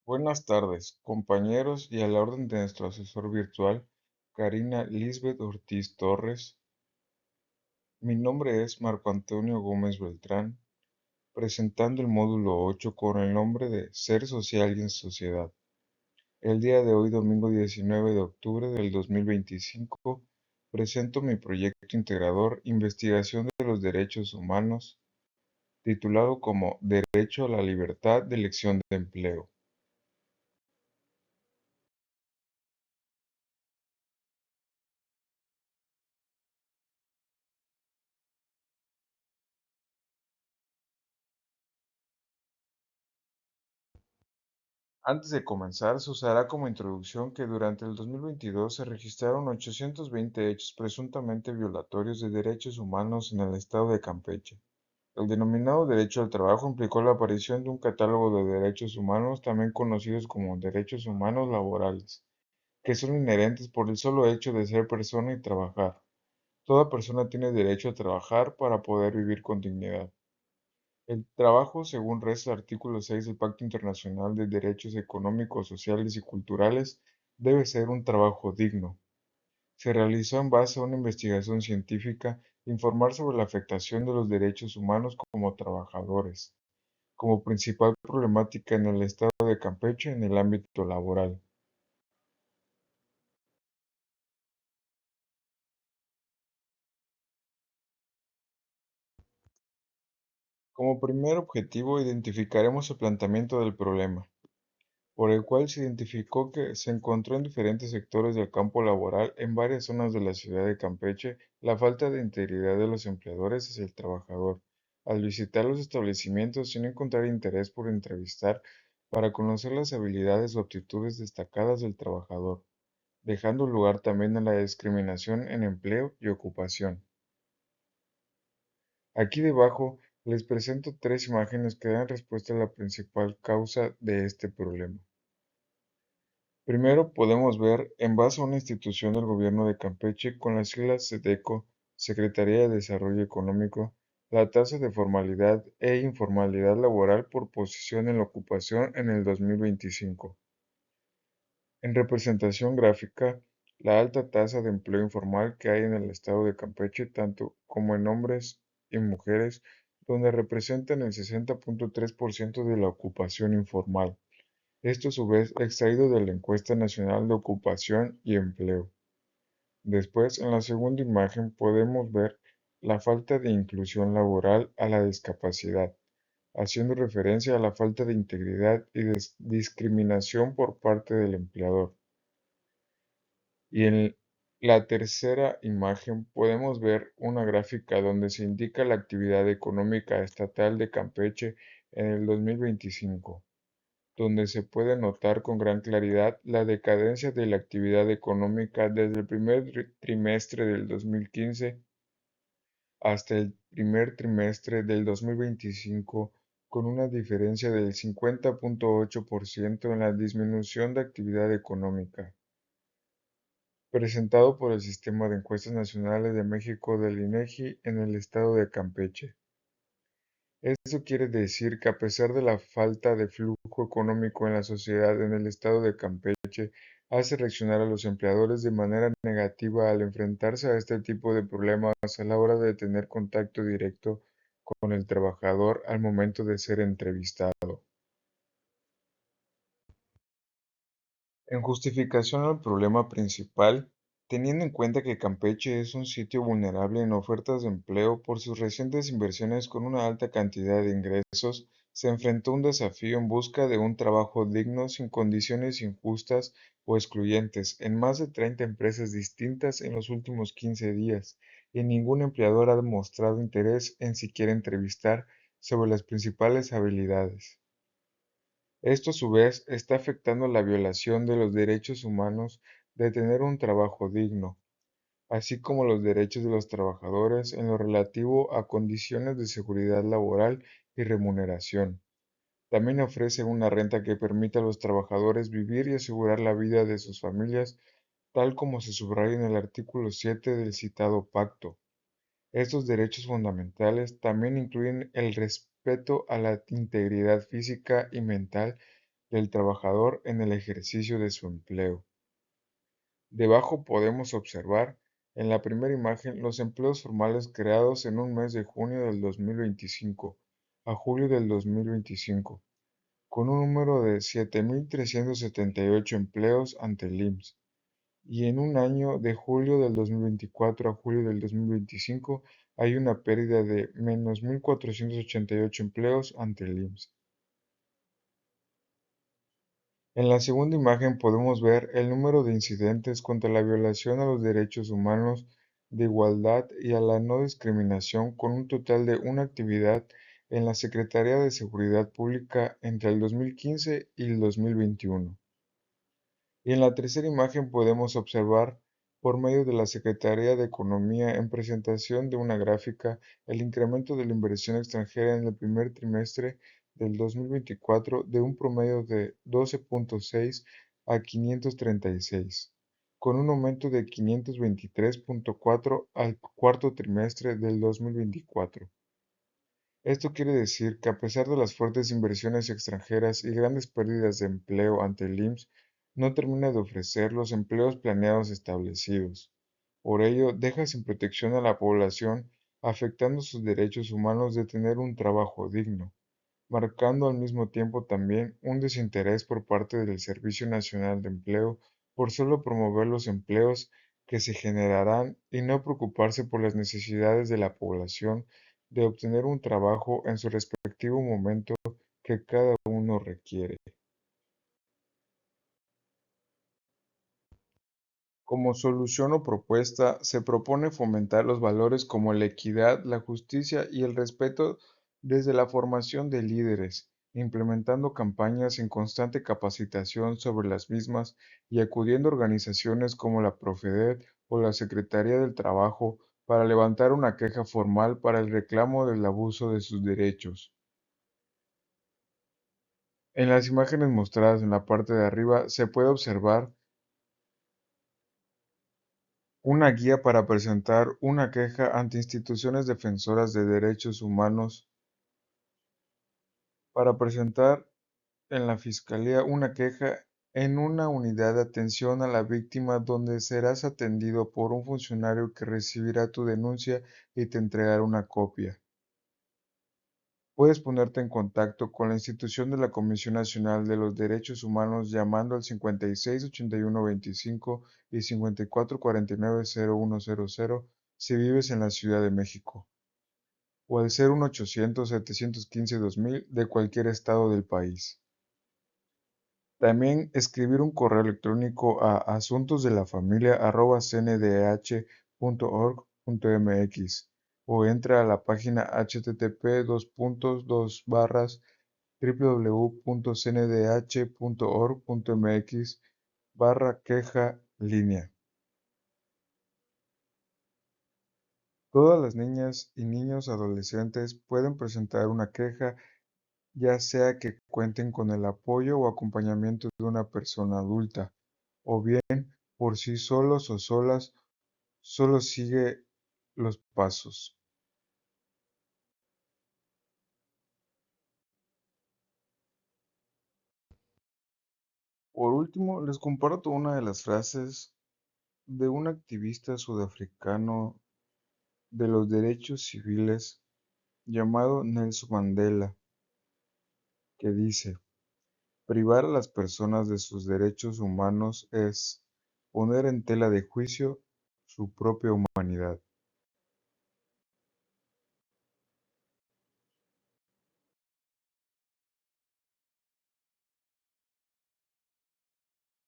Buenas tardes, compañeros, y a la orden de nuestro asesor virtual, Karina Lisbeth Ortiz Torres. Mi nombre es Marco Antonio Gómez Beltrán, presentando el módulo 8 con el nombre de Ser Social y en Sociedad. El día de hoy, domingo 19 de octubre del 2025, presento mi proyecto integrador Investigación de los Derechos Humanos, titulado como Derecho a la Libertad de Elección de Empleo. Antes de comenzar, se usará como introducción que durante el 2022 se registraron 820 hechos presuntamente violatorios de derechos humanos en el estado de Campeche. El denominado derecho al trabajo implicó la aparición de un catálogo de derechos humanos, también conocidos como derechos humanos laborales, que son inherentes por el solo hecho de ser persona y trabajar. Toda persona tiene derecho a trabajar para poder vivir con dignidad. El trabajo, según reza el artículo 6 del Pacto Internacional de Derechos Económicos, Sociales y Culturales, debe ser un trabajo digno. Se realizó en base a una investigación científica informar sobre la afectación de los derechos humanos como trabajadores, como principal problemática en el estado de Campeche en el ámbito laboral. Como primer objetivo, identificaremos el planteamiento del problema, por el cual se identificó que se encontró en diferentes sectores del campo laboral en varias zonas de la ciudad de Campeche la falta de integridad de los empleadores hacia el trabajador, al visitar los establecimientos sin encontrar interés por entrevistar para conocer las habilidades o aptitudes destacadas del trabajador, dejando lugar también a la discriminación en empleo y ocupación. Aquí debajo les presento tres imágenes que dan respuesta a la principal causa de este problema. Primero podemos ver, en base a una institución del gobierno de Campeche con las siglas SEDECO, Secretaría de Desarrollo Económico, la tasa de formalidad e informalidad laboral por posición en la ocupación en el 2025. En representación gráfica, la alta tasa de empleo informal que hay en el estado de Campeche, tanto como en hombres y mujeres, donde representan el 60.3% de la ocupación informal. Esto a su vez extraído de la Encuesta Nacional de Ocupación y Empleo. Después, en la segunda imagen podemos ver la falta de inclusión laboral a la discapacidad, haciendo referencia a la falta de integridad y discriminación por parte del empleador. Y en la tercera imagen podemos ver una gráfica donde se indica la actividad económica estatal de Campeche en el 2025, donde se puede notar con gran claridad la decadencia de la actividad económica desde el primer trimestre del 2015 hasta el primer trimestre del 2025, con una diferencia del 50.8% en la disminución de actividad económica, presentado por el Sistema de Encuestas Nacionales de México del INEGI en el estado de Campeche. Esto quiere decir que a pesar de la falta de flujo económico en la sociedad en el estado de Campeche, hace reaccionar a los empleadores de manera negativa al enfrentarse a este tipo de problemas a la hora de tener contacto directo con el trabajador al momento de ser entrevistado. En justificación al problema principal, teniendo en cuenta que Campeche es un sitio vulnerable en ofertas de empleo por sus recientes inversiones con una alta cantidad de ingresos, se enfrentó a un desafío en busca de un trabajo digno sin condiciones injustas o excluyentes en más de 30 empresas distintas en los últimos 15 días, y ningún empleador ha demostrado interés en siquiera entrevistar sobre las principales habilidades. Esto a su vez está afectando la violación de los derechos humanos de tener un trabajo digno, así como los derechos de los trabajadores en lo relativo a condiciones de seguridad laboral y remuneración. También ofrece una renta que permita a los trabajadores vivir y asegurar la vida de sus familias, tal como se subraya en el artículo 7 del citado pacto. Estos derechos fundamentales también incluyen el respeto a la integridad física y mental del trabajador en el ejercicio de su empleo. Debajo podemos observar, en la primera imagen, los empleos formales creados en un mes de junio del 2025 a julio del 2025, con un número de 7.378 empleos ante el IMSS, y en un año de julio del 2024 a julio del 2025 hay una pérdida de menos 1.488 empleos ante el IMSS. En la segunda imagen podemos ver el número de incidentes contra la violación a los derechos humanos, de igualdad y a la no discriminación, con un total de una actividad en la Secretaría de Seguridad Pública entre el 2015 y el 2021. Y en la tercera imagen podemos observar, por medio de la Secretaría de Economía, en presentación de una gráfica, el incremento de la inversión extranjera en el primer trimestre del 2024 de un promedio de 12.6 a 536, con un aumento de 523.4 al cuarto trimestre del 2024. Esto quiere decir que a pesar de las fuertes inversiones extranjeras y grandes pérdidas de empleo ante el IMSS, no termina de ofrecer los empleos planeados establecidos. Por ello, deja sin protección a la población, afectando sus derechos humanos de tener un trabajo digno, marcando al mismo tiempo también un desinterés por parte del Servicio Nacional de Empleo por solo promover los empleos que se generarán y no preocuparse por las necesidades de la población de obtener un trabajo en su respectivo momento que cada uno requiere. Como solución o propuesta, se propone fomentar los valores como la equidad, la justicia y el respeto desde la formación de líderes, implementando campañas en constante capacitación sobre las mismas y acudiendo a organizaciones como la Profedet o la Secretaría del Trabajo para levantar una queja formal para el reclamo del abuso de sus derechos. En las imágenes mostradas en la parte de arriba se puede observar una guía para presentar una queja ante instituciones defensoras de derechos humanos, para presentar en la Fiscalía una queja en una unidad de atención a la víctima donde serás atendido por un funcionario que recibirá tu denuncia y te entregará una copia. Puedes ponerte en contacto con la institución de la Comisión Nacional de los Derechos Humanos llamando al 56 81 25 y 54 49 0100 si vives en la Ciudad de México, o al 01800 715 2000 de cualquier estado del país. También escribir un correo electrónico a asuntosdelafamilia@cndh.org.mx o entra a la página http://www.cndh.org.mx/queja-línea. Todas las niñas y niños adolescentes pueden presentar una queja, ya sea que cuenten con el apoyo o acompañamiento de una persona adulta, o bien por sí solos o solas, solo sigue los pasos. Por último, les comparto una de las frases de un activista sudafricano de los derechos civiles llamado Nelson Mandela, que dice: privar a las personas de sus derechos humanos es poner en tela de juicio su propia humanidad.